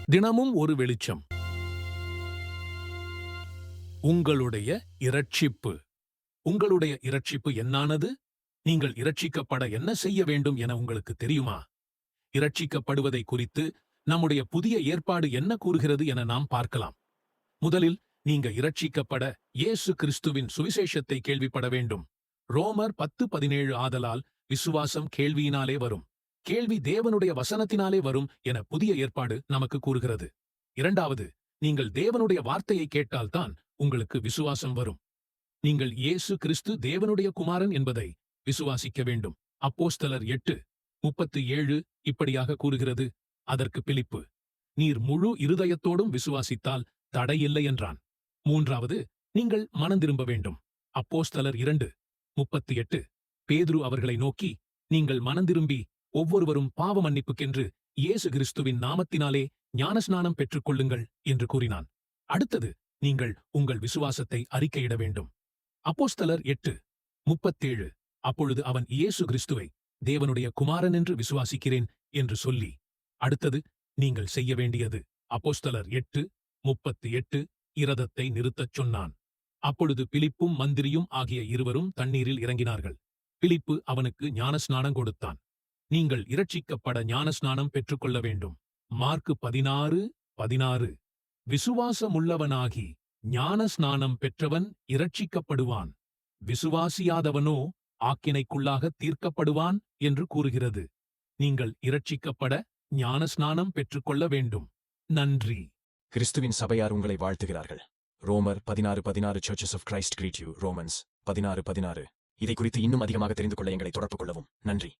தினமும் ஒரு வெளிச்சம். உங்களுடைய இரட்சிப்பு. உங்களுடைய இரட்சிப்பு என்னானது? நீங்கள் இரட்சிக்கப்பட என்ன செய்ய வேண்டும் என உங்களுக்கு தெரியுமா? இரட்சிக்கப்படுவதை குறித்து நம்முடைய புதிய ஏற்பாடு என்ன கூறுகிறது என நாம் பார்க்கலாம். முதலில் நீங்க இரட்சிக்கப்பட இயேசு கிறிஸ்துவின் சுவிசேஷத்தை கேள்விப்பட வேண்டும். ரோமர் 10:17 ஆதலால் விசுவாசம் கேள்வியினாலே வரும், கேள்வி தேவனுடைய வசனத்தினாலே வரும் என புதிய ஏற்பாடு நமக்கு கூறுகிறது. இரண்டாவது, நீங்கள் தேவனுடைய வார்த்தையை கேட்டால்தான் உங்களுக்கு விசுவாசம் வரும். நீங்கள் இயேசு கிறிஸ்து தேவனுடைய குமாரன் என்பதை விசுவாசிக்க வேண்டும். அப்போஸ்தலர் 8:37 இப்படியாக கூறுகிறது. அதற்கு பிலிப்பு, நீர் முழு இருதயத்தோடும் விசுவாசித்தால் தடையில்லை என்றான். மூன்றாவது, நீங்கள் மனந்திரும்ப வேண்டும். அப்போஸ்தலர் 2:38 பேதுரு அவர்களை நோக்கி, நீங்கள் மனந்திரும்பி ஒவ்வொருவரும் பாவ மன்னிப்புக்கென்று இயேசு கிறிஸ்துவின் நாமத்தினாலே ஞானஸ்நானம் பெற்றுக் கொள்ளுங்கள் என்று கூறினான். அடுத்தது, நீங்கள் உங்கள் விசுவாசத்தை அறிக்கையிட வேண்டும். அப்போஸ்தலர் 8:37 அப்பொழுது அவன் இயேசு கிறிஸ்துவை தேவனுடைய குமாரன் என்று விசுவாசிக்கிறேன் என்று சொல்லி, அடுத்தது நீங்கள் செய்ய வேண்டியது அப்போஸ்தலர் 8:38 இரதத்தை நிறுத்தச் சொன்னான். அப்பொழுது பிலிப்பும் மந்திரியும் ஆகிய இருவரும் தண்ணீரில் இறங்கினார்கள். பிலிப்பு அவனுக்கு ஞானஸ்நானம் கொடுத்தான். நீங்கள் இரட்சிக்கப்பட ஞானஸ்நானம் பெற்றுக்கொள்ள வேண்டும். மார்க்கு 16:16 விசுவாசமுள்ளவனாகி ஞானஸ்நானம் பெற்றவன் இரட்சிக்கப்படுவான், விசுவாசியாதவனோ ஆக்கினைக்குள்ளாக தீர்க்கப்படுவான் என்று கூறுகிறது. நீங்கள் இரட்சிக்கப்பட ஞானஸ்நானம் பெற்றுக்கொள்ள வேண்டும். நன்றி. கிறிஸ்துவின் சபையார் உங்களை வாழ்த்துகிறார்கள். ரோமர் 16:16 Churches of Christ greet you. Romans 16:16 இதை குறித்து இன்னும் அதிகமாக தெரிந்து கொள்ள எங்களை தொடர்பு கொள்ளவும். நன்றி.